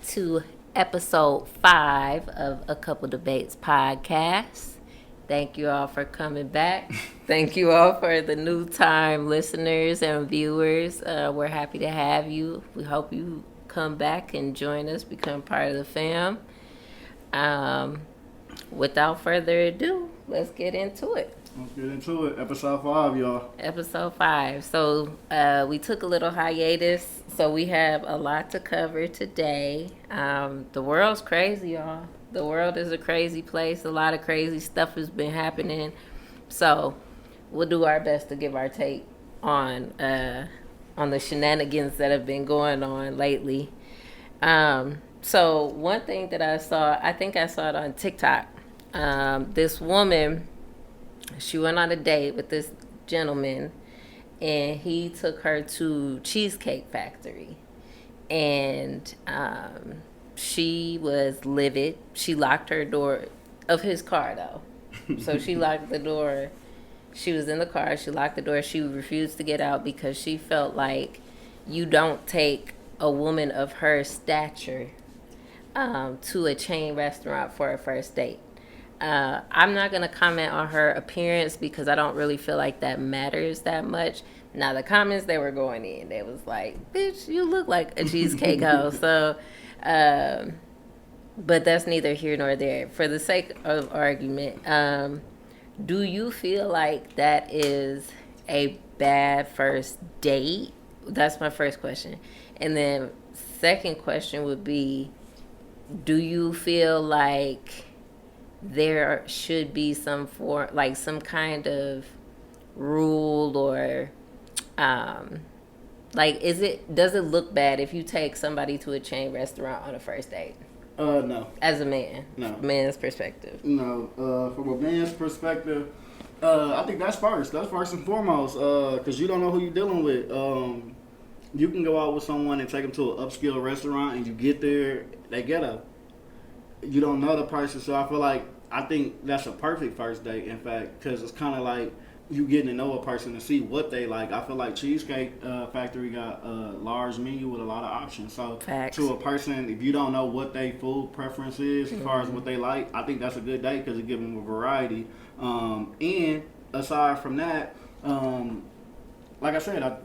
to episode 5 of A Couple Debates podcast. Thank you all for coming back. Thank you all for the new time listeners and viewers. We're happy to have you. We hope you come back and join us, become part of the fam. Without further ado, let's get into it. Let's get into it. Episode 5, y'all. Episode 5. So we took a little hiatus, so we have a lot to cover today. The world's crazy, y'all. The world is a crazy place. A lot of crazy stuff has been happening. So we'll do our best to give our take on the shenanigans that have been going on lately. So one thing that I saw, I think I saw it on TikTok. This woman, she went on a date with this gentleman, and he took her to Cheesecake Factory. And she was livid. She locked her door of his car, though. So she locked the door. She was in the car. She locked the door. She refused to get out because she felt like you don't take a woman of her stature to a chain restaurant for a first date. I'm not going to comment on her appearance because I don't really feel like that matters that much. Now, the comments they were going in, they was like, bitch, you look like a cheesecake house. So, but that's neither here nor there. For the sake of argument, do you feel like that is a bad first date? That's my first question. And then second question would be, do you feel like there should be some kind of rule or does it look bad if you take somebody to a chain restaurant on a first date? No. As a man? No. Man's perspective? No. From a man's perspective, I think that's first. That's first and foremost, because you don't know who you're dealing with. You can go out with someone and take them to an upscale restaurant, and you get there, they ghetto. You don't know the person, so I think that's a perfect first date, in fact, because it's kind of like you getting to know a person and see what they like. I feel like Cheesecake Factory got a large menu with a lot of options. So Facts. To a person, if you don't know what their food preference is as far as what they like, I think that's a good date because it gives them a variety. And aside from that, like I said,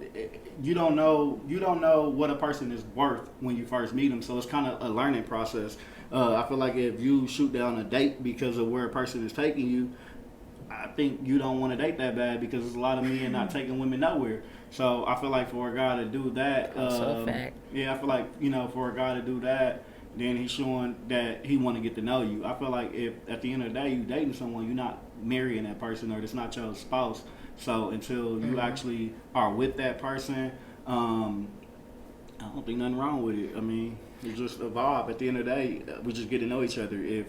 you don't know what a person is worth when you first meet them. So it's kind of a learning process. I feel like if you shoot down a date because of where a person is taking you, I think you don't want to date that bad because there's a lot of men not taking women nowhere. So I feel like for a guy to do that, Also a fact. Yeah, I feel like for a guy to do that, then he's showing that he want to get to know you. I feel like if at the end of the day you dating someone, you're not marrying that person or it's not your spouse. So until you actually are with that person, I don't think nothing wrong with it. I mean, it's just a vibe. At the end of the day, we just get to know each other. If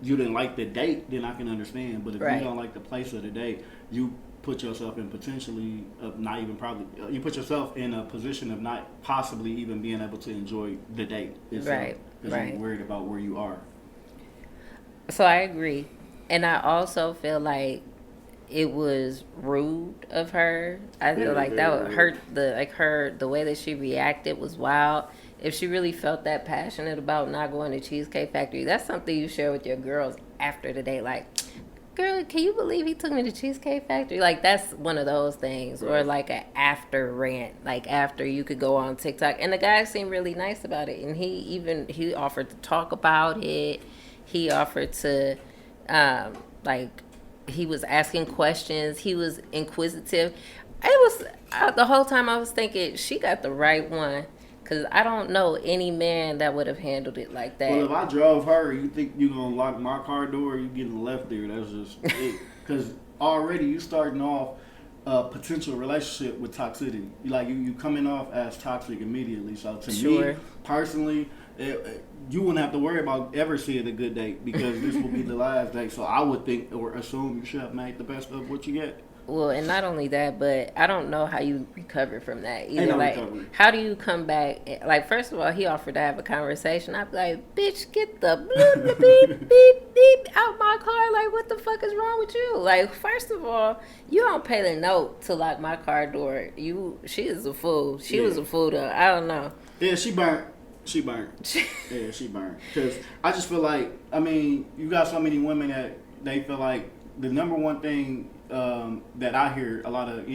you didn't like the date, then I can understand. But if Right. you don't like the place of the date, you put yourself in potentially of not even probably you put yourself in a position of not possibly even being able to enjoy the date itself, Right. because Right. you're worried about where you are. So I agree. And I also feel like it was rude of her. I feel like that would hurt the way that she reacted was wild. If she really felt that passionate about not going to Cheesecake Factory, that's something you share with your girls after the date. Like, girl, can you believe he took me to Cheesecake Factory? Like, that's one of those things. Right. Or like an after rant, like after you could go on TikTok. And the guy seemed really nice about it. And he offered to talk about it. He offered to, he was asking questions. He was inquisitive. The whole time I was thinking, she got the right one. Because I don't know any man that would have handled it like that. Well, if I drove her, you think you going to lock my car door or you getting left there? That's just it. Because already you starting off a potential relationship with toxicity. You coming off as toxic immediately. So to me, personally, you wouldn't have to worry about ever seeing a good date because this will be the last date. So I would think or assume you should have made the best of what you get. Well, and not only that, but I don't know how you recover from that either. Ain't no like, recovery. How do you come back? Like, first of all, he offered to have a conversation. I'd be like, bitch, get the beep, beep, beep, beep out my car. Like, what the fuck is wrong with you? Like, first of all, you don't pay the note to lock my car door. She is a fool. She was a fool, though. I don't know. Yeah, she burnt. She burned. Yeah, she burned. Because I just feel like, I mean, you got so many women that they feel like the number one thing that I hear a lot of,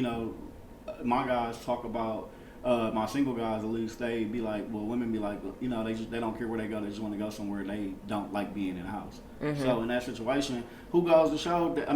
my guys talk about, my single guys at least, they be like, well, women be like, they don't care where they go, they just want to go somewhere they don't like being in the house. Mm-hmm. So in that situation, who goes to show that,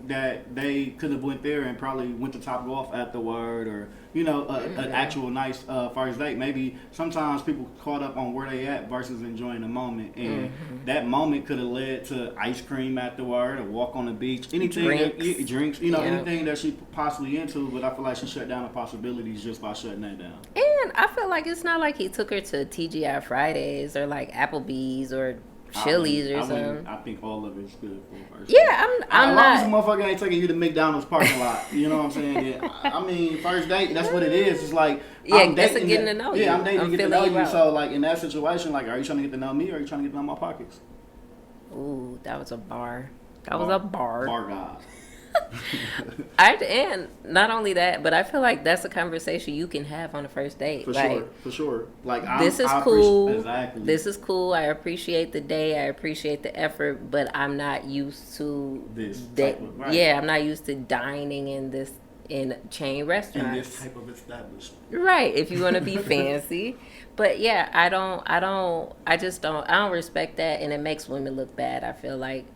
that they could have went there and probably went to Top Golf afterward, or an actual nice first date. Maybe sometimes people caught up on where they at versus enjoying the moment, and that moment could have led to ice cream afterward, or walk on the beach, anything, drinks, anything that she possibly into. But I feel like she shut down the possibilities just by shutting that down. And I feel like it's not like he took her to TGI Fridays or like Applebee's or Chili's or something. I think all of it's good for first. Yeah, I'm not. As long as a motherfucker ain't taking you to McDonald's parking lot, you know what I'm saying? Yeah. I mean, first date, that's what it is. It's like, I'm dating getting to know you. Yeah, I'm dating to get to know you. So, like, in that situation, like, are you trying to get to know me, or are you trying to get to know my pockets? Ooh, that was a bar. That was a bar. Bar guy. And not only that, but I feel like that's a conversation you can have on the first date. For sure. Like, this is cool. Exactly. This is cool. I appreciate the day. I appreciate the effort, but I'm not used to this. Right. Yeah, I'm not used to dining in chain restaurants. In this type of establishment. Right. If you want to be fancy. But yeah, I don't respect that, and it makes women look bad. I feel like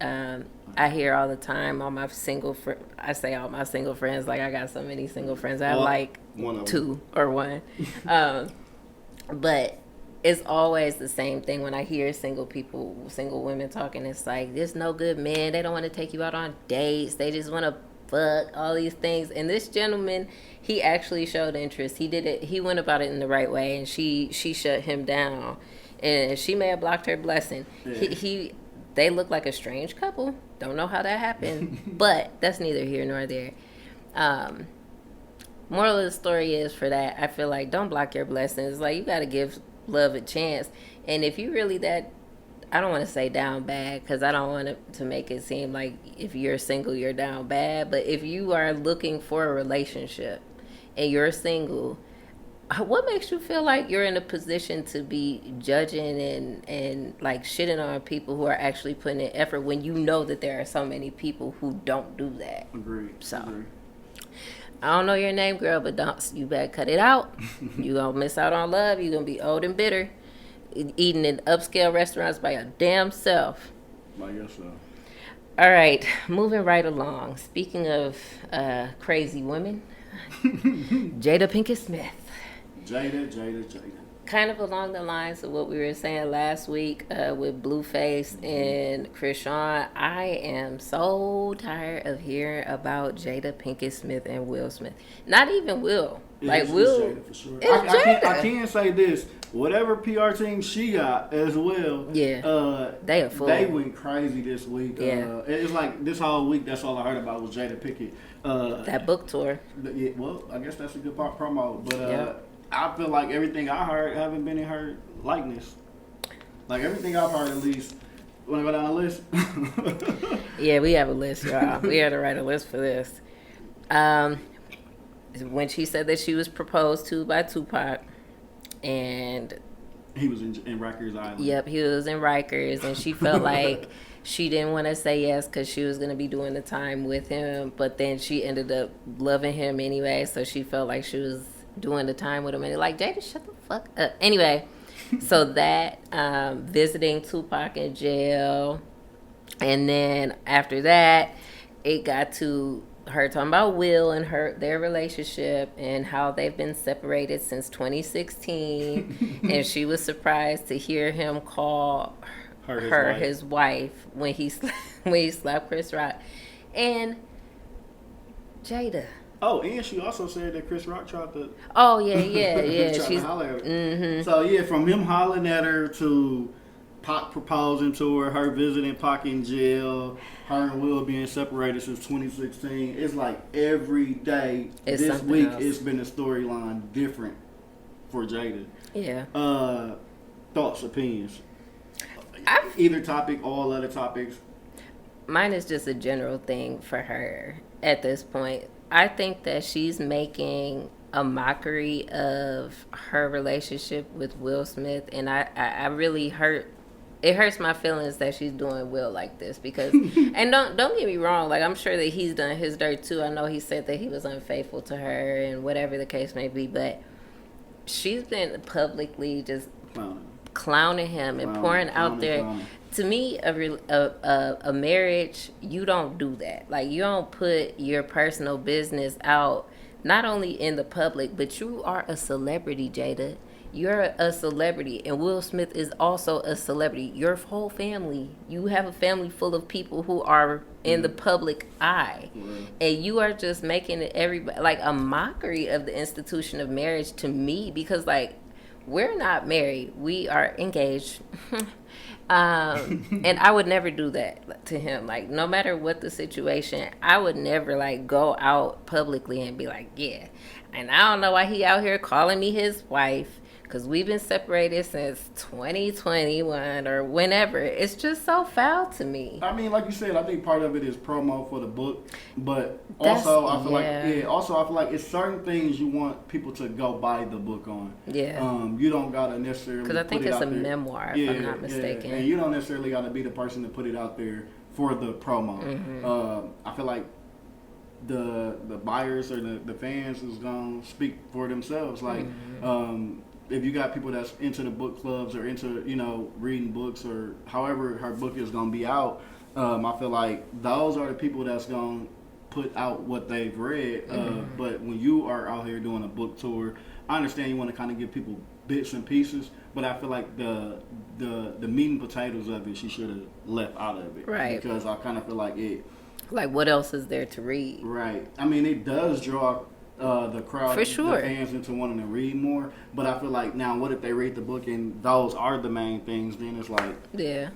I hear all the time all my single I say all my single friends, like I got so many single friends. I have like two or one. But it's always the same thing when I hear single women talking. It's like, there's no good men. They don't want to take you out on dates. They just want to fuck, all these things. And this gentleman, he actually showed interest. He did it. He went about it in the right way, and she shut him down. And she may have blocked her blessing. Yeah. They look like a strange couple. Don't know how that happened, but that's neither here nor there. Moral of the story is, for that, I feel like, don't block your blessings. Like, you got to give love a chance. And if you really that, I don't want to say down bad, because I don't want to make it seem like if you're single, you're down bad. But if you are looking for a relationship and you're single, what makes you feel like you're in a position to be judging and like shitting on people who are actually putting in effort, when you know that there are so many people who don't do that? Agreed. So, I don't know your name, girl, but you better cut it out. You gonna miss out on love. You gonna be old and bitter, eating in upscale restaurants by your damn self. By yourself. All right, moving right along. Speaking of crazy women, Jada Pinkett Smith. Jada. Kind of along the lines of what we were saying last week with Blueface and Krishan. I am so tired of hearing about Jada Pinkett Smith and Will Smith. Not even Will. It's Jada for sure. I can say this. Whatever PR team she got as well. Yeah. They are full. They went crazy this week. Yeah. It's like this whole week, that's all I heard about was Jada Pinkett. That book tour. Yeah, well, I guess that's a good promo. But I feel like everything I heard haven't been in her likeness. Like, everything I've heard, at least. Want to go down the list? Yeah, we have a list, y'all. We had to write a list for this. When she said that she was proposed to by Tupac, and he was in Rikers Island. Yep, he was in Rikers, and she felt like she didn't want to say yes because she was going to be doing the time with him, but then she ended up loving him anyway, so she felt like she was doing the time with him, and like, Jada, shut the fuck up. Anyway, so that visiting Tupac in jail, and then after that, it got to her talking about Will and their relationship and how they've been separated since 2016, and she was surprised to hear him call her his wife when he slapped Chris Rock. And Jada. Oh, and she also said that Chris Rock tried to. Oh yeah. She's to holler at her. Mm-hmm. So yeah, from him hollering at her to Pac proposing to her visiting Pac in jail, her and Will being separated since 2016. It's like every day this week it's been a storyline different for Jada. Yeah. Thoughts, opinions. Either topic, all other topics. Mine is just a general thing for her at this point. I think that she's making a mockery of her relationship with Will Smith, and I really it hurts my feelings that she's doing Will like this because and don't get me wrong, like I'm sure that he's done his dirt too. I know he said that he was unfaithful to her and whatever the case may be, but she's been publicly just clowning him and pouring out there. To me, a marriage, you don't do that. Like, you don't put your personal business out, not only in the public, but you are a celebrity, Jada. You're a celebrity, and Will Smith is also a celebrity. Your whole family, you have a family full of people who are in the public eye, and you are just making it everybody like a mockery of the institution of marriage to me, because like we're not married, we are engaged. And I would never do that to him. Like, no matter what the situation, I would never like go out publicly and be like, yeah. And I don't know why he out here calling me his wife, because we've been separated since 2021 or whenever. It's just so foul to me. I mean, like you said, I think part of it is promo for the book, but also I feel like it's certain things you want people to go buy the book on. Yeah. You don't gotta necessarily, because I think it's a memoir, if I'm not mistaken. Yeah. And you don't necessarily gotta be the person to put it out there for the promo. I feel like the buyers or the fans is gonna speak for themselves. Like, if you got people that's into the book clubs or into, reading books or however her book is going to be out, I feel like those are the people that's going to put out what they've read. But when you are out here doing a book tour, I understand you want to kind of give people bits and pieces, but I feel like the meat and potatoes of it, she should have left out of it. Right. Because I kind of feel like it. Like, what else is there to read? Right. I mean, it does draw the crowd, for sure, the fans into wanting to read more. But I feel like now, what if they read the book and those are the main things? Then it's like, yeah.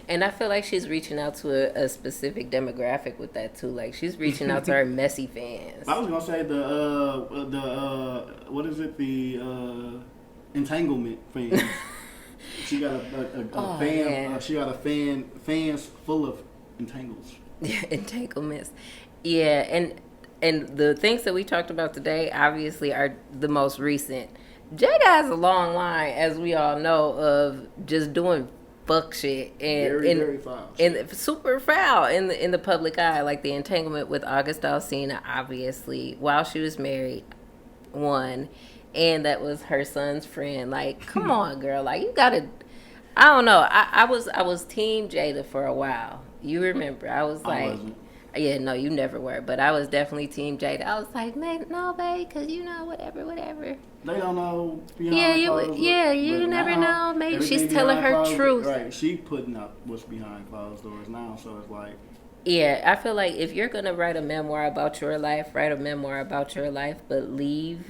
And I feel like she's reaching out to a specific demographic with that too. Like, she's reaching out to her messy fans. I was gonna say what is it, the entanglement fans. She got a fan. She got fans full of entangles. Entanglements. Yeah, and the things that we talked about today obviously are the most recent. Jada has a long line, as we all know, of just doing fuck shit and very foul. And super foul in the public eye, like the entanglement with August Alsina, obviously, while she was married, one, and that was her son's friend. Like, come on, girl, like you gotta. I don't know. I was Team Jada for a while. You remember? I was like. I wasn't. Yeah, no, you never were, but I was definitely Team Jada. I was like, man, no, babe, because whatever. They don't know. You never know. Maybe she's telling her truth. Right, she putting up what's behind closed doors now, so it's like. Yeah, I feel like if you're gonna write a memoir about your life, write a memoir about your life, but leave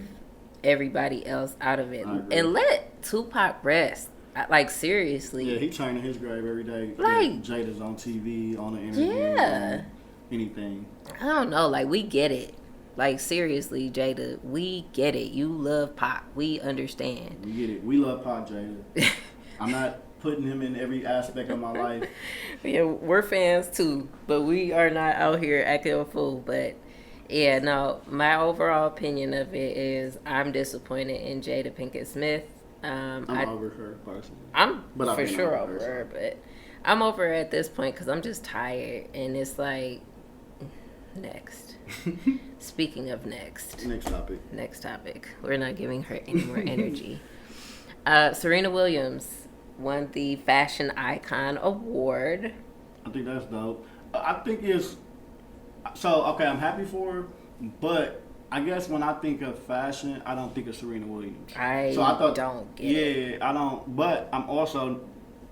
everybody else out of it, and let Tupac rest. Like, seriously. Yeah, he turning his grave every day. Like, Jada's on TV, on the interview. Yeah. Anything. I don't know. Like, we get it. Like, seriously, Jada, we get it. You love Pac. We understand. We get it. We love Pac, Jada. I'm not putting him in every aspect of my life. Yeah, we're fans too, but we are not out here acting a fool. But yeah, no, my overall opinion of it is I'm disappointed in Jada Pinkett Smith. I'm over her personally. I'm for sure over her, but I'm over her at this point because I'm just tired, and it's like, next. Speaking of next. Next topic. We're not giving her any more energy. Serena Williams won the Fashion Icon Award. I think that's dope. I think it's... So, okay, I'm happy for her, but I guess when I think of fashion, I don't think of Serena Williams. I don't get it. Yeah, I don't... But I'm also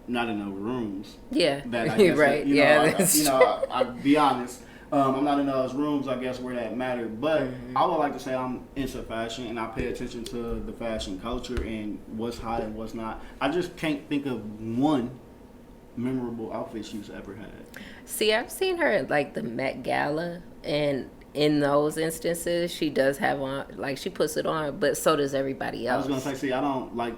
not in those rooms. Yeah, that I guess right. I'll be honest. I'm not in those rooms, I guess, where that mattered. But I would like to say I'm into fashion, and I pay attention to the fashion culture and what's hot and what's not. I just can't think of one memorable outfit she's ever had. See, I've seen her at, like, the Met Gala, and in those instances, she does have on, like, she puts it on, but so does everybody else. I was going to say, see, I don't like...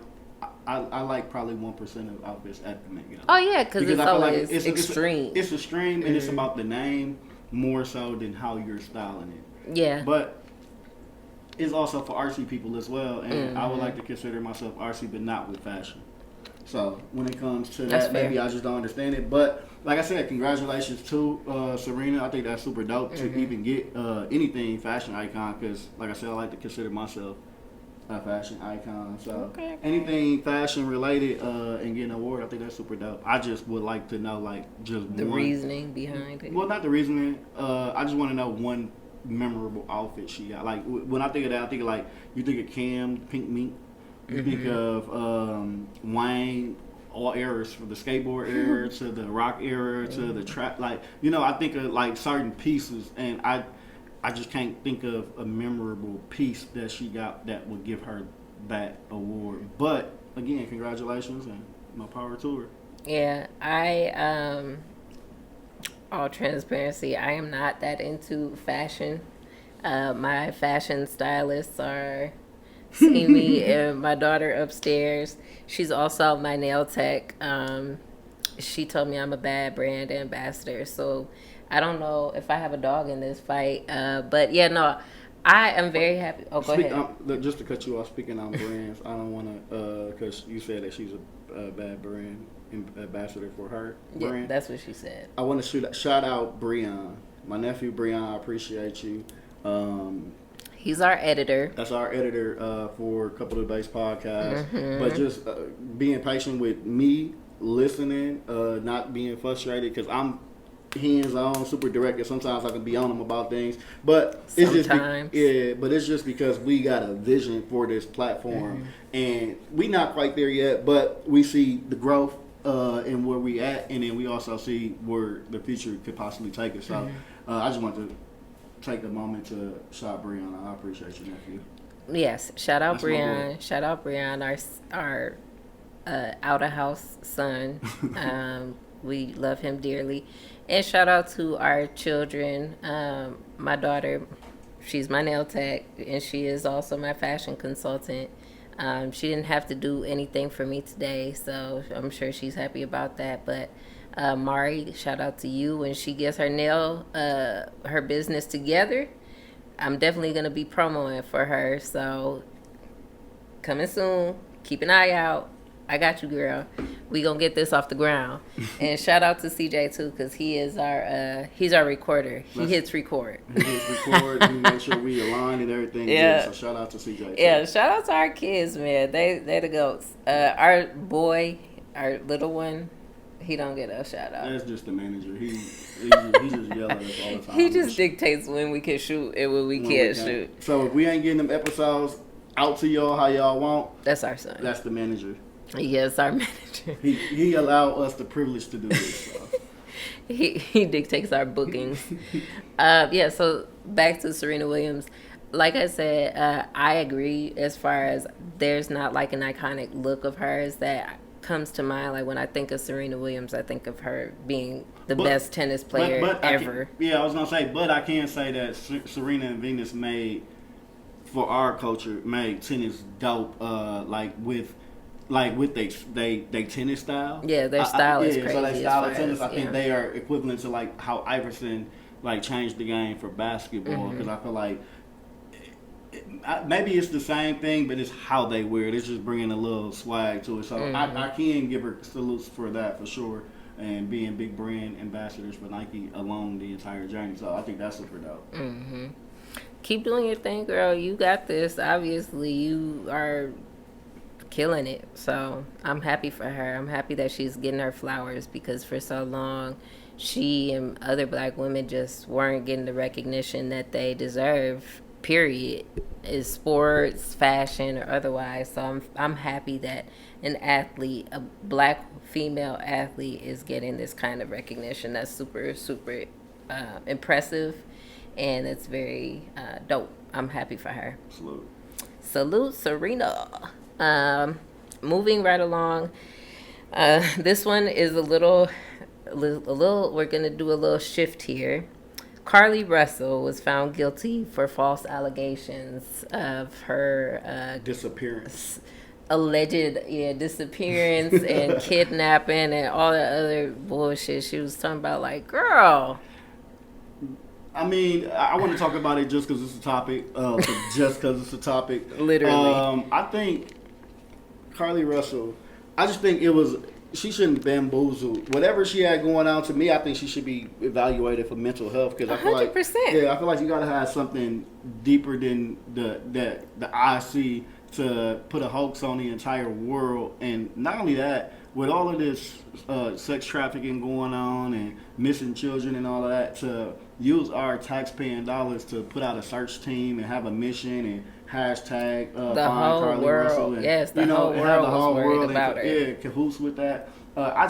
I like probably 1% of outfits at the Met Gala. Oh, yeah, because it's always extreme. It's extreme, and it's about the name more so than how you're styling it. Yeah. But is also for artsy people as well, and I would like to consider myself artsy, but not with fashion. So when it comes to That's that, fair. maybe I just don't understand it. But like I said, congratulations to Serena. I think that's super dope to even get anything fashion icon, because like I said, I like to consider myself a fashion icon. So anything fashion related and getting an award, I think that's super dope. I just would like to know like just The one reasoning behind it. Well, not the reasoning. I just want to know one memorable outfit she got. Like when I think of that, I think of like you think of Cam, Pink Meat. You think of Wayne, all eras, from the skateboard era to the rock era to the trap. Like I think of like certain pieces, and I just can't think of a memorable piece that she got that would give her that award. But again, congratulations and my power to her. Yeah, all transparency, I am not that into fashion. My fashion stylists are see me and my daughter upstairs. She's also my nail tech. She told me I'm a bad brand ambassador, so I don't know if I have a dog in this fight. But yeah, no, I am very happy. Oh, go ahead. Just to cut you off, speaking on brands, I don't want to, because you said that she's a bad brand ambassador for her brand. Yeah, that's what she said. I want to shout out Breon, my nephew Breon. I appreciate you. He's our editor. That's our editor for Couple of Base podcast. But just being patient with me, listening, not being frustrated, because I'm hands-on, super direct, and sometimes I can be on them about things. But it's just because we got a vision for this platform, and we not quite there yet, but we see the growth and where we at, and then we also see where the future could possibly take us. So I just want to take a moment to shout out Breon. I appreciate you, nephew. Yes, shout out Breon. Shout out Breon, our out of house son. We love him dearly. And shout out to our children. My daughter, she's my nail tech, and she is also my fashion consultant. She didn't have to do anything for me today, so I'm sure she's happy about that. But Mari, shout out to you. When she gets her business together, I'm definitely going to be promoing for her. So coming soon. Keep an eye out. I got you, girl. We gonna get this off the ground. And shout out to CJ too, because he's our recorder. He hits record. He hits record. We make sure we align and everything. Yeah. So shout out to CJ too. Yeah, shout out to our kids, man. They the goats. Our boy, our little one, he don't get a shout out. That's just the manager. He just yell at us all the time. He just dictates when we can shoot and when we can't shoot. So if we ain't getting them episodes out to y'all how y'all want, that's our son. That's the manager. Yes, our manager. He allowed us the privilege to do this. So. he dictates our bookings. So back to Serena Williams. Like I said, I agree as far as there's not like an iconic look of hers that comes to mind. Like when I think of Serena Williams, I think of her being the best tennis player ever. I was going to say, but I can say that Serena and Venus for our culture, made tennis dope, with they tennis style. Yeah, their style is crazy. So their style of tennis, I think they are equivalent to like how Iverson changed the game for basketball. Because I feel like maybe it's the same thing, but it's how they wear it. It's just bringing a little swag to it. So I can give her salutes for that for sure. And being big brand ambassadors for Nike along the entire journey. So I think that's super dope. Keep doing your thing, girl. You got this. Obviously, you are killing it. So I'm happy for her. I'm happy that she's getting her flowers, because for so long she and other black women just weren't getting the recognition that they deserve, period, is sports, fashion, or otherwise. So I'm happy that an athlete, a black female athlete, is getting this kind of recognition. That's super, super impressive, and it's very dope. I'm happy for her. Salute Serena. Moving right along, this one is a little. We're gonna do a little shift here. Carly Russell was found guilty for false allegations of her disappearance, alleged disappearance and kidnapping and all the other bullshit she was talking about. Like, girl, I mean, I want to talk about it just because it's a topic. Just because it's a topic. Literally. I think Carly Russell. I just think it was. She shouldn't bamboozle whatever she had going on. To me, I think she should be evaluated for mental health because I feel like, 100%. yeah, I feel like you gotta have something deeper than the eye see to put a hoax on the entire world. And not only that, with all of this sex trafficking going on and missing children and all of that, to use our tax-paying dollars to put out a search team and have a mission and hashtag The find whole Carly world, Russell and yes, the you know whole and world have the was whole worried world about her. yeah cahoots with that. I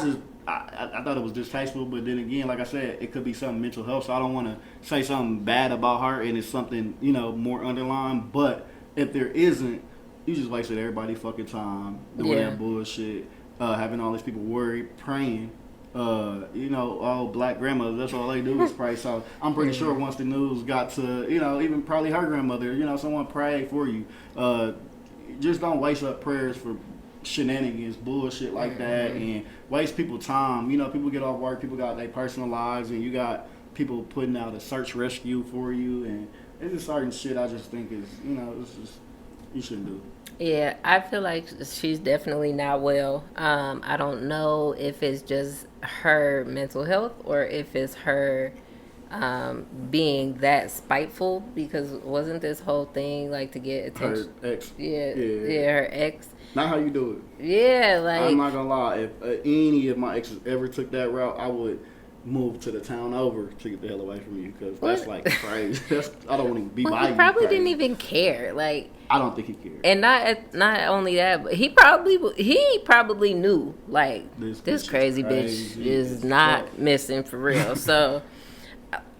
thought it was distasteful, but then again, like I said, it could be something mental health. So I don't want to say something bad about her, and it's something more underlying. But if there isn't, you just wasted everybody's fucking time doing that bullshit, having all these people worried, praying. All black grandmothers, that's all they do is pray. So I'm pretty sure once the news got to, even probably her grandmother, someone prayed for you. Just don't waste up prayers for shenanigans, bullshit like that, and waste people's time. People get off work, people got their personal lives, and you got people putting out a search rescue for you, and it's just certain shit I just think is, it's just, you shouldn't do. Yeah, I feel like she's definitely not well. I don't know if it's just her mental health or if it's her being that spiteful, because wasn't this whole thing like to get attention? Her ex. Yeah, her ex. Not how you do it. Yeah, like I'm not gonna lie. If any of my exes ever took that route, I would move to the town over to get the hell away from you, because that's like crazy. I don't want to be by you. He probably didn't even care. Like, I don't think he cared. And not only that, but he probably knew, like, this crazy bitch is not missing for real. So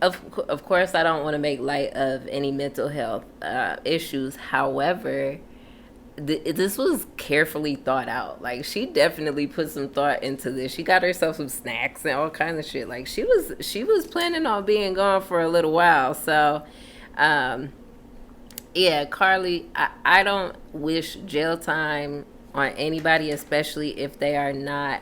of course I don't want to make light of any mental health issues. However, this was carefully thought out. Like, she definitely put some thought into this. She got herself some snacks and all kinds of shit. Like, she was planning on being gone for a little while. So yeah, Carly, I don't wish jail time on anybody, especially if they are not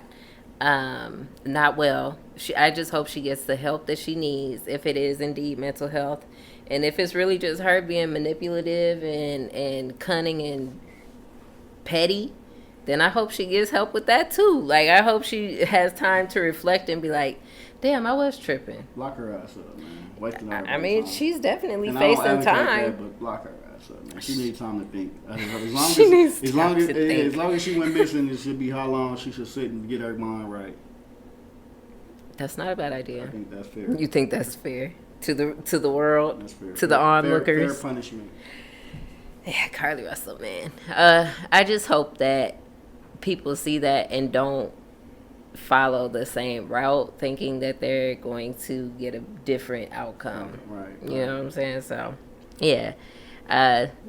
well. I just hope she gets the help that she needs, if it is indeed mental health. And if it's really just her being manipulative and cunning and petty, then I hope she gets help with that too. Like, I hope she has time to reflect and be like, damn, I was tripping. Lock her ass up, man. Wasting her time. She's definitely facing time. That, but lock her ass up, man. She needs time to think. As long as she went missing, it should be how long she should sit and get her mind right. That's not a bad idea. I think that's fair. You think that's fair to the world, that's fair. To the onlookers? Fair punishment. Yeah, Carly Russell, man. I just hope that people see that and don't follow the same route, thinking that they're going to get a different outcome. Right. You know what I'm saying? So, yeah.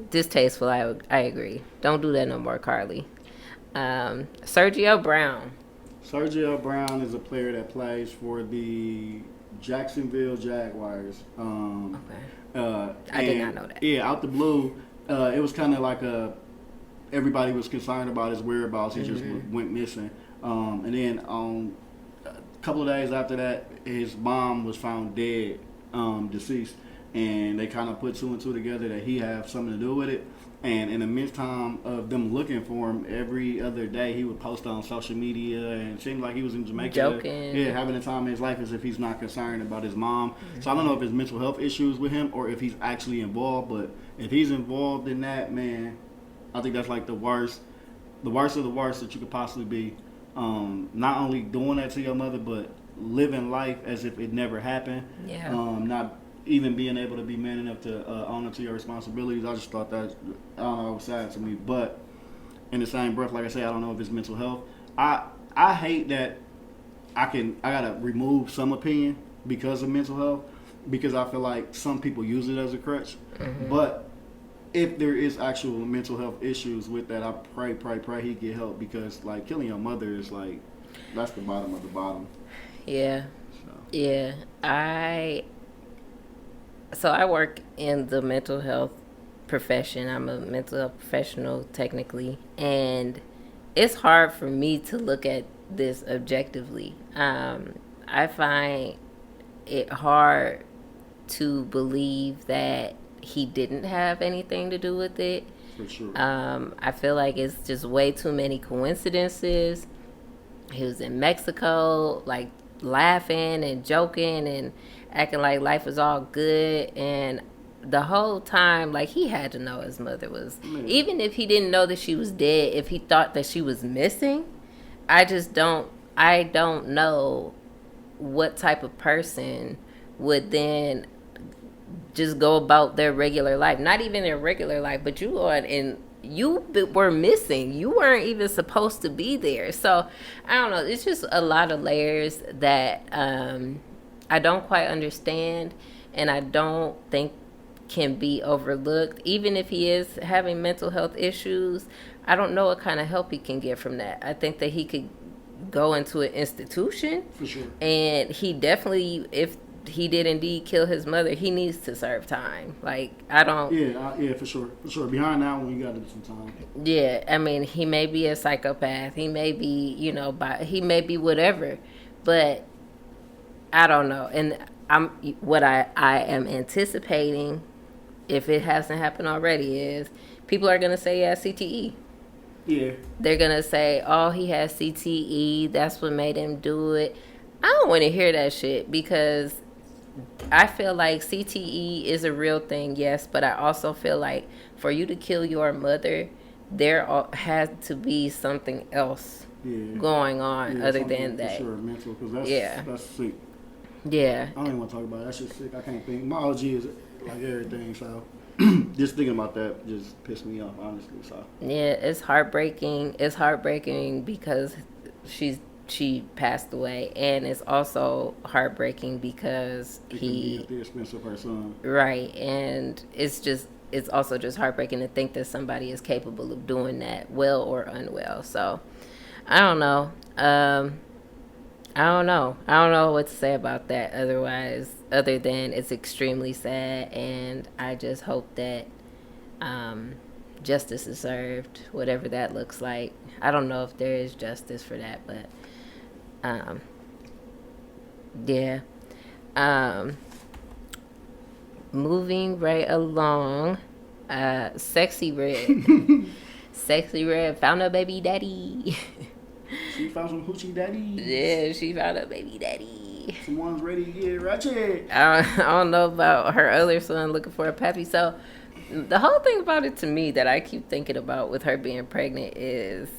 Distasteful, I agree. Don't do that no more, Carly. Sergio Brown. Sergio Brown is a player that plays for the Jacksonville Jaguars. Okay. I did not know that. Yeah, out the blue, it was kind of like everybody was concerned about his whereabouts. He just went missing. And then a couple of days after that, his mom was found dead, deceased. And they kind of put two and two together that he had something to do with it. And in the meantime of them looking for him, every other day he would post on social media, and it seemed like he was in Jamaica. Joking. Yeah, having the time of his life, as if he's not concerned about his mom. So I don't know if it's mental health issues with him or if he's actually involved. But if he's involved in that, man, I think that's like the worst of the worst that you could possibly be. Not only doing that to your mother, but living life as if it never happened. Yeah. Not even being able to be man enough to own up to your responsibilities. I just thought that, I don't know, it was sad to me. But in the same breath, like I say, I don't know if it's mental health. I hate that I gotta remove some opinion because of mental health, because I feel like some people use it as a crutch. But if there is actual mental health issues with that, I pray he get help, because like killing your mother is like, that's the bottom of the bottom. Yeah. So. Yeah. So I work in the mental health profession. I'm a mental health professional technically, and it's hard for me to look at this objectively. I find it hard to believe that he didn't have anything to do with it. For sure. I feel like it's just way too many coincidences. He was in Mexico, like laughing and joking and acting like life was all good. And the whole time, like, he had to know his mother was, even if he didn't know that she was dead, if he thought that she was missing, I just don't, I don't know what type of person would then just go about their regular life. Not even their regular life, but you on and you were missing. You weren't even supposed to be there. So I don't know. It's just a lot of layers that I don't quite understand, and I don't think can be overlooked. Even if he is having mental health issues, I don't know what kind of help he can get from that. I think that he could go into an institution. For sure. And he definitely, if he did indeed kill his mother, he needs to serve time. Like, I don't. Yeah, for sure. Behind that one, you got to do some time. Yeah, I mean, he may be a psychopath. He may be, he may be whatever, but I don't know. And I am anticipating, if it hasn't happened already, is people are gonna say he has CTE. Yeah. They're gonna say, "Oh, he has CTE. That's what made him do it." I don't want to hear that shit, because I feel like CTE is a real thing, yes, but I also feel like for you to kill your mother, there has to be something else going on other than that. For sure, mental, because that's sick. Yeah. I don't even want to talk about it. That shit's sick. I can't think. My OG is like everything, so just thinking about that just pissed me off, honestly. So yeah, it's heartbreaking. It's heartbreaking because she passed away, and it's also heartbreaking because he at the expense of her son. Right, and it's also just heartbreaking to think that somebody is capable of doing that, well or unwell. So I don't know. I don't know. I don't know what to say about that other than it's extremely sad, and I just hope that justice is served, whatever that looks like. I don't know if there is justice for that, but yeah. Moving right along, Sexyy Red. Sexyy Red found a baby daddy. She found some hoochie daddies. Yeah, she found a baby daddy. Someone's ready to get ratchet. I don't know about her other son looking for a pappy. So the whole thing about it to me that I keep thinking about with her being pregnant is,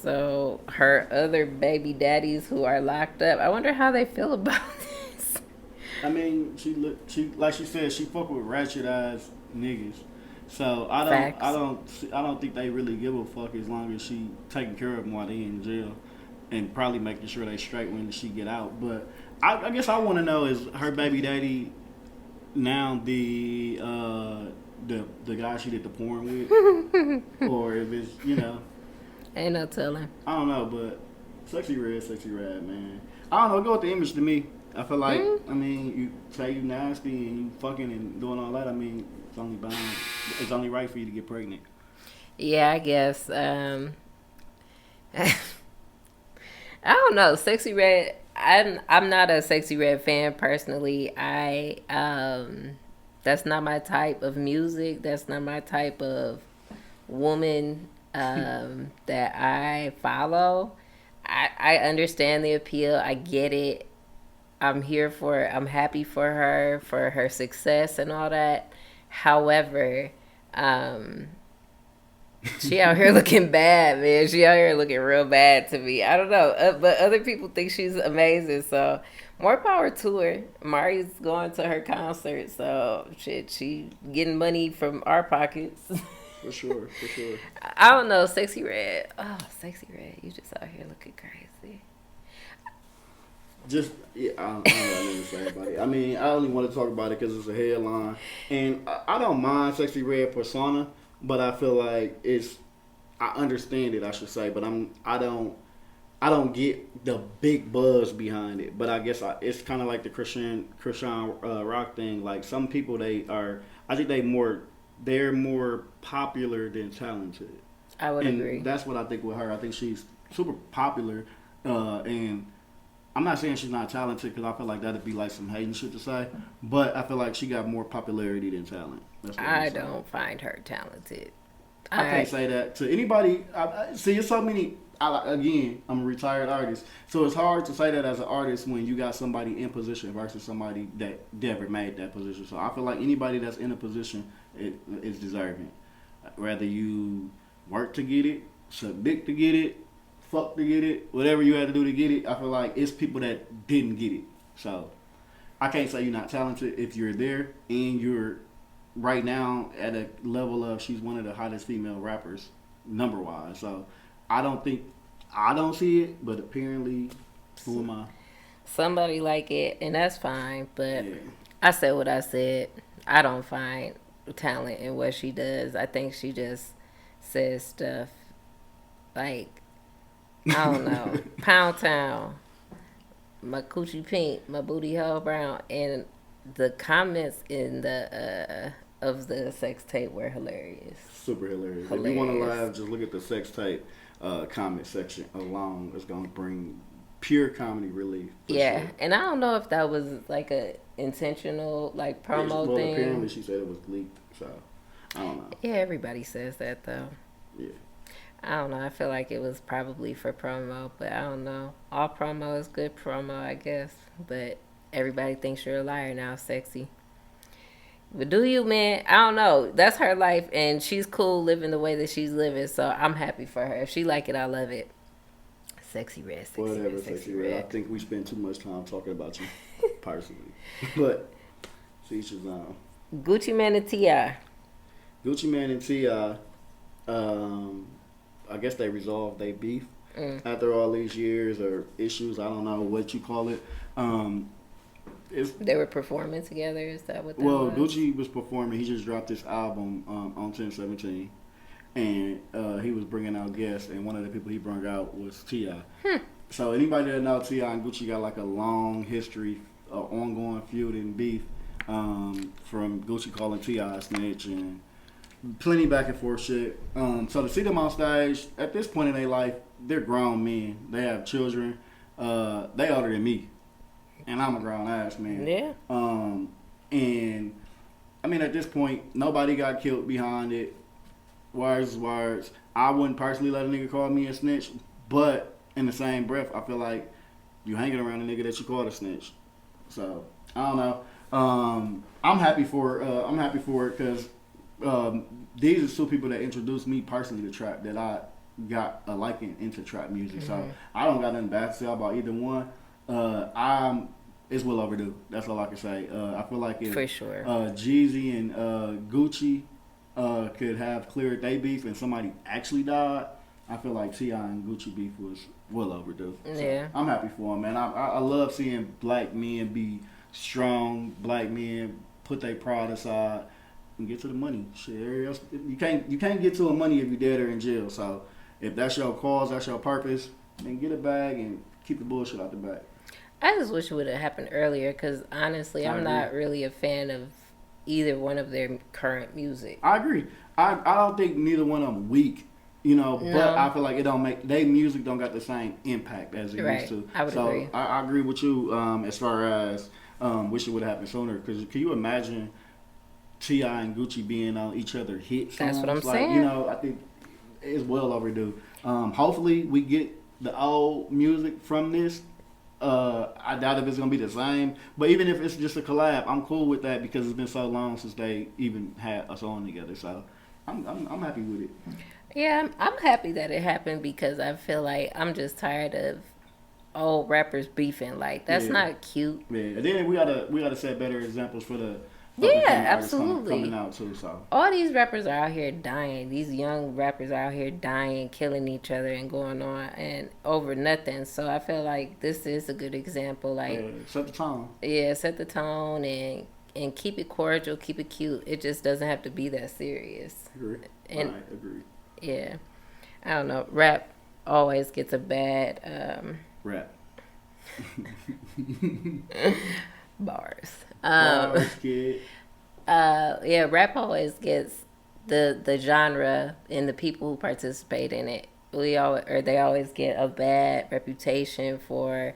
so her other baby daddies who are locked up, I wonder how they feel about this. I mean, she like she said, she fuck with ratchet ass niggas. So I don't think they really give a fuck as long as she taking care of them while they in jail, and probably making sure they straight when she get out. But I guess I want to know, is her baby daddy now the guy she did the porn with, or if it's ain't no telling. I don't know, but sexy red, man. I don't know. Go with the image to me. I feel like I mean, you say you nasty and you fucking and doing all that. I mean, it's only bound. It's only right for you to get pregnant. Yeah, I guess. I don't know. Sexyy Red. I'm not a Sexyy Red fan personally. That's not my type of music. That's not my type of woman that I follow. I understand the appeal. I get it. I'm happy for her success and all that. However, she out here looking bad, man. She out here looking real bad to me. I don't know, but other people think she's amazing. So more power to her. Mari's going to her concert, so shit, she getting money from our pockets. For sure. I don't know, Sexyy Red. Oh, Sexyy Red, you just out here looking crazy. I don't know what to say about it. I mean, I only want to talk about it because it's a headline, and I don't mind Sexyy Red persona, but I feel like I understand it, I should say, but I don't get the big buzz behind it. But I guess it's kind of like the Christian rock thing. Like, some people, I think they're more popular than talented. I would agree. That's what I think with her. I think she's super popular, and I'm not saying she's not talented because I feel like that'd be like some hating shit to say, but I feel like she got more popularity than talent. That's what I'm I saying. don't find her talented. I can't say that to anybody. See, it's so many. Again, I'm a retired artist, so it's hard to say that as an artist when you got somebody in position versus somebody that never made that position. So I feel like anybody that's in a position is deserving. Whether you work to get it, submit to get it, fuck to get it, whatever you had to do to get it, I feel like it's people that didn't get it. So I can't say you're not talented if you're there and you're right now at a level of she's one of the hottest female rappers number wise. So I don't see it, but apparently, who am I? Somebody like it, and that's fine. But Yeah. I said what I said. I don't find talent in what she does. I think she just says stuff like, I don't know, Pound Town, my coochie pink, my booty hole brown, and the comments in the of the sex tape were hilarious. Super hilarious. If you want to laugh, just look at the sex tape comment section alone. It's gonna bring pure comedy relief. Yeah, sure. and I don't know if that was like a intentional like promo thing. Apparently she said it was leaked, so I don't know. Yeah, everybody says that though. Yeah. I don't know. I feel like it was probably for promo, but I don't know. All promo is good promo, I guess. But everybody thinks you're a liar now, Sexy. But do you, man? I don't know. That's her life, and she's cool living the way that she's living. So I'm happy for her. If she like it, I love it. Sexy red, sexy Whatever, red, sexy red. I think we spend too much time talking about you personally, but see, she's on. Gucci Mane and T.I. Gucci Mane and T.I. I guess they resolved their beef after all these years or issues. I don't know what you call it. They were performing together. Is that what that Well, was? Gucci was performing. He just dropped this album on 10/17, and he was bringing out guests, and one of the people he brought out was T.I. So anybody that knows T.I. and Gucci got like a long history, ongoing feud and beef from Gucci calling T.I. a snitch and plenty back and forth shit. So to see them on stage, at this point in their life, they're grown men. They have children. They older than me. And I'm a grown ass man. Yeah. And I mean, at this point, nobody got killed behind it. Wires is wires. I wouldn't personally let a nigga call me a snitch, but in the same breath, I feel like you hanging around a nigga that you called a snitch. So I don't know. I'm happy for it because these are two people that introduced me personally to trap that I got a liking into trap music. So I don't got nothing bad to say about either one. It's well overdue. That's all I can say. I feel like if For sure. Jeezy and Gucci could have cleared their beef and somebody actually died, I feel like T.I. and Gucci beef was well overdue. So Yeah. I'm happy for them, man. I love seeing black men be strong, black men put their pride aside and get to the money. Shit, else, you can't get to the money if you're dead or in jail. So if that's your cause, that's your purpose, then get a bag and keep the bullshit out the bag. I just wish it would have happened earlier because honestly, I'm not really a fan of either one of their current music. I agree. I don't think neither one of them weak, but I feel like it don't make their music don't got the same impact as it used to. I would agree. I agree with you as far as wish it would have happened sooner. Because can you imagine T.I. and Gucci being on each other hit songs? That's what I'm like, saying. I think it's well overdue. Hopefully we get the old music from this. I doubt if it's gonna be the same, but even if it's just a collab, I'm cool with that because it's been so long since they even had a song together. So I'm happy with it. Yeah, I'm happy that it happened because I feel like I'm just tired of old rappers beefing. Like that's not cute. Yeah, and then we gotta set better examples for the absolutely coming out too. So all these rappers are out here dying. These young rappers are out here dying, killing each other, and going on and over nothing. So I feel like this is a good example. Like set the tone. Yeah, set the tone and keep it cordial, keep it cute. It just doesn't have to be that serious. Agree. And I agree. yeah, I don't know. Rap always gets a bad rap. Bars. Kid. Yeah, rap always gets the genre and the people who participate in it. They always get a bad reputation for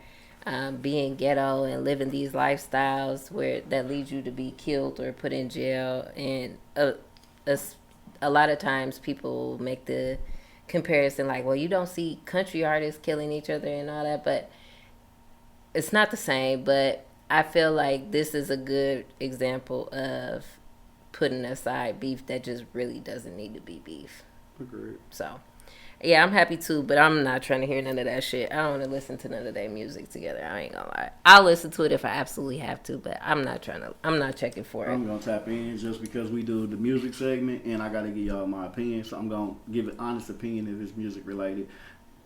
being ghetto and living these lifestyles where that leads you to be killed or put in jail. And a, a lot of times people make the comparison like, well, you don't see country artists killing each other and all that, but it's not the same. But I feel like this is a good example of putting aside beef that just really doesn't need to be beef. Agreed. So, yeah, I'm happy too, but I'm not trying to hear none of that shit. I don't want to listen to none of their music together. I ain't gonna lie. I'll listen to it if I absolutely have to, but I'm not checking for it. I'm gonna tap in just because we do the music segment, and I gotta give y'all my opinion. So I'm gonna give an honest opinion if it's music related.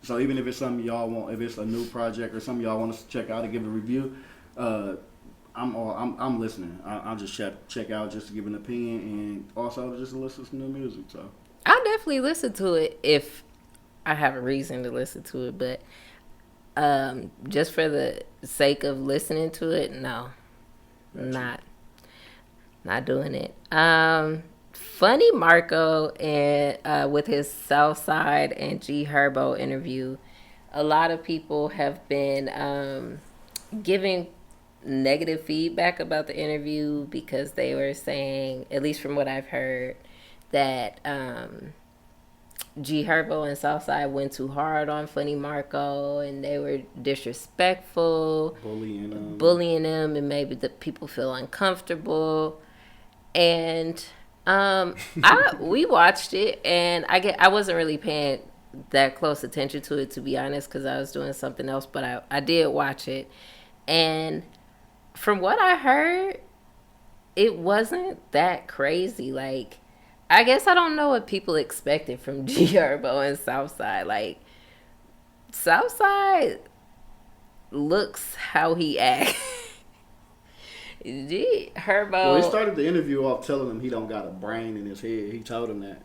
So even if it's something y'all want, if it's a new project or something y'all want us to check out and give a review, I'm listening. I'll just check out just to give an opinion and also just to listen to some new music. So I'll definitely listen to it if I have a reason to listen to it, but just for the sake of listening to it, no, gotcha. not doing it. Funny Marco and with his Southside and G Herbo interview, a lot of people have been giving negative feedback about the interview because they were saying, at least from what I've heard, that G Herbo and Southside went too hard on Funny Marco and they were disrespectful, bullying him, and maybe the people feel uncomfortable. And we watched it, and I wasn't really paying that close attention to it, to be honest, because I was doing something else. But I did watch it, and from what I heard, it wasn't that crazy. Like, I guess I don't know what people expected from G Herbo and Southside. Like, Southside looks how he acts. G Herbo. Well, he started the interview off telling him he don't got a brain in his head. He told him that.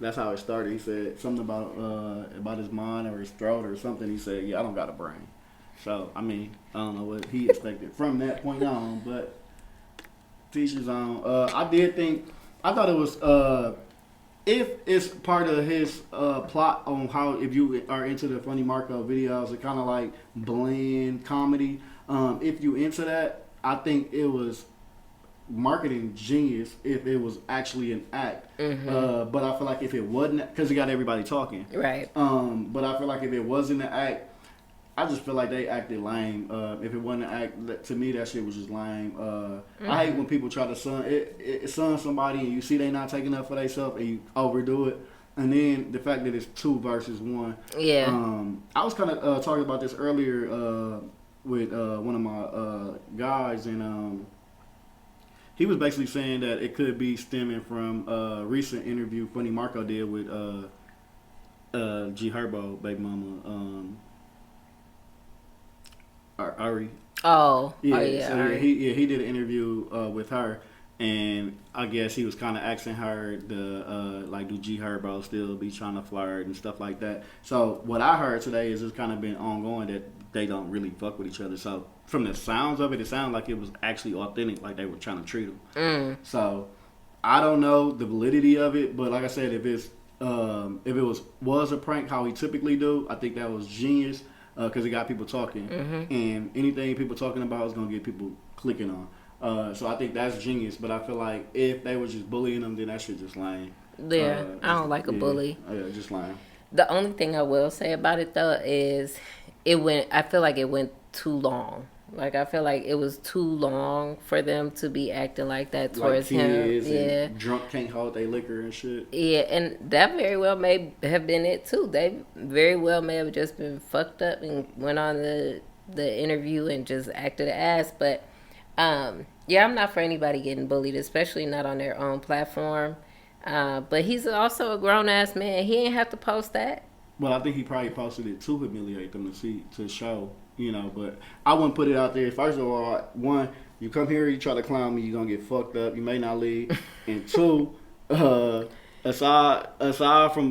That's how it started. He said something about his mind or his throat or something. He said, "Yeah, I don't got a brain." So I mean, I don't know what he expected from that point on, but teachers on. I thought it was if it's part of his plot on how, if you are into the Funny Marco videos, it kind of like blend comedy. If you into that, I think it was marketing genius if it was actually an act. Mm-hmm. But I feel like if it wasn't, because it got everybody talking. Right. But I feel like if it wasn't an act, I just feel like they acted lame. If it wasn't an act, to me that shit was just lame. I hate when people try to sun somebody and you see they not taking up for themselves and you overdo it. And then the fact that it's 2 versus 1. Yeah. I was kind of talking about this earlier with one of my guys, and he was basically saying that it could be stemming from a recent interview Funny Marco did with G Herbo baby mama, Ari. Yeah. So Ari. he did an interview with her, and I guess he was kind of asking her like, do G Herbo still be trying to flirt and stuff like that. So what I heard today is it's kind of been ongoing that they don't really fuck with each other. So from the sounds of it, it sounded like it was actually authentic, like they were trying to treat him. So I don't know the validity of it, but like I said, if it was a prank, how he typically do, I think that was genius because it got people talking, and anything people talking about is gonna get people clicking on. So I think that's genius. But I feel like if they were just bullying them, then that shit just lame. Yeah, I don't like a bully. Yeah, just lame. The only thing I will say about it though is I feel like it went too long. Like, I feel like it was too long for them to be acting like that towards like kids him. Yeah, and drunk can't hold their liquor and shit. Yeah, and that very well may have been it too. They very well may have just been fucked up and went on the interview and just acted an ass. But yeah, I'm not for anybody getting bullied, especially not on their own platform. But he's also a grown ass man. He ain't have to post that. Well, I think he probably posted it to humiliate them to show, but I wouldn't put it out there. First of all, one, you come here, you try to clown me, you're going to get fucked up. You may not leave. And two, aside from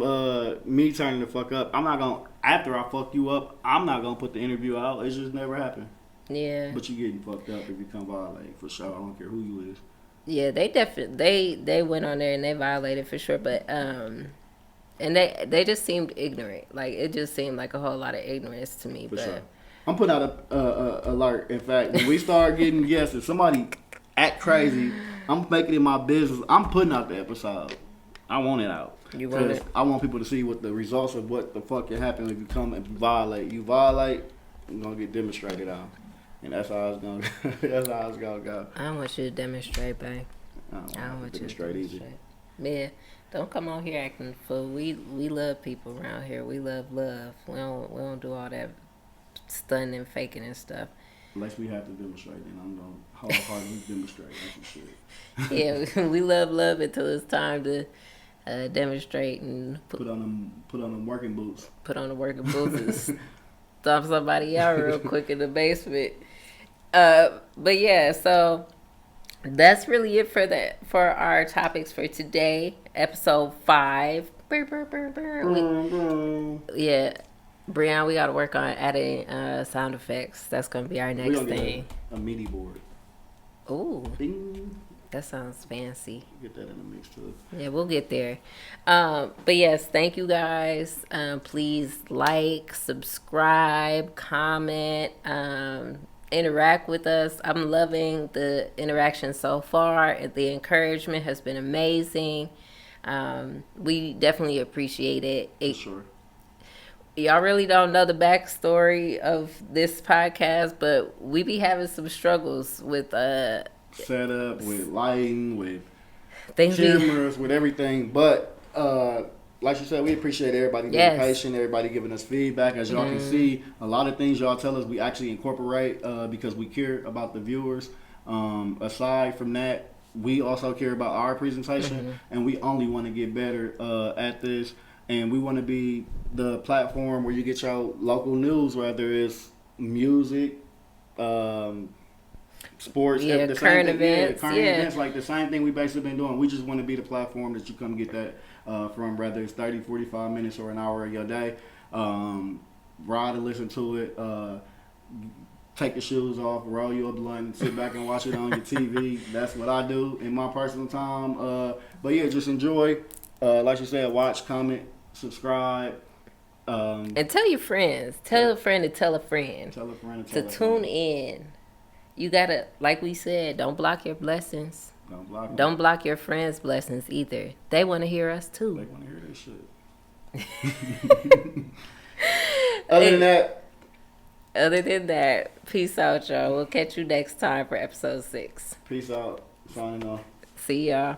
me turning the fuck up, I'm not going to, after I fuck you up, I'm not going to put the interview out. It's just never happened. Yeah. But you getting fucked up if you come violate, for sure. I don't care who you is. Yeah, they definitely, they went on there and they violated for sure. But, and they just seemed ignorant. Like, it just seemed like a whole lot of ignorance to me. For but sure. I'm putting out a alert. In fact, when we start getting guests, if somebody act crazy, I'm making it my business. I'm putting out the episode. I want it out. You want Because it? I want people to see what the results of what the fuck can happen if you come and violate. You violate, you're gonna get demonstrated on. And that's how it's gonna that's how it's gonna go. I don't want you to demonstrate, babe. I I don't want you to demonstrate easy. demonstrate. Man, don't come on here acting a fool. We love people around here. We love love. We don't do all that stunning and faking and stuff. Unless we have to demonstrate, then I'm gonna wholeheartedly demonstrate. That's some shit. Yeah, we love love until it's time to demonstrate and Put on them working boots. put on the working boots and stomp somebody out real quick in the basement. But yeah, so that's really it for our topics for today, episode 5. Yeah, Brian, we got to work on adding sound effects. That's gonna be our next thing. A MIDI board. Ooh, Ding. that sounds fancy. Get that in the mix too. Yeah, we'll get there. But yes, thank you guys. Please like, subscribe, comment, interact with us. I'm loving the interaction so far. The encouragement has been amazing. We definitely appreciate it. For sure. Y'all really don't know the backstory of this podcast, but we be having some struggles with Setup, with lighting, with things. cameras, with everything. But like you said, we appreciate everybody being patient, everybody giving us feedback. As y'all can see, a lot of things y'all tell us we actually incorporate because we care about the viewers. Aside from that, we also care about our presentation, and we only want to get better at this. And we want to be the platform where you get your local news, whether it's music, sports, the current events. Current events, like the same thing we basically been doing. We just want to be the platform that you come get that from, whether it's 30, 45 minutes or an hour of your day. Ride and listen to it. Take the shoes off, roll you a blunt, and sit back and watch it on your TV. That's what I do in my personal time. But yeah, just enjoy. Like you said, watch, comment, subscribe. And tell your friends. Tell a friend to tell a friend. Tell a friend to tune in. You gotta, like we said, don't block your blessings. Don't block your friends' blessings either. They want to hear us too. They want to hear this shit. Other than that, peace out, y'all. We'll catch you next time for episode 6. Peace out. Signing off. See y'all.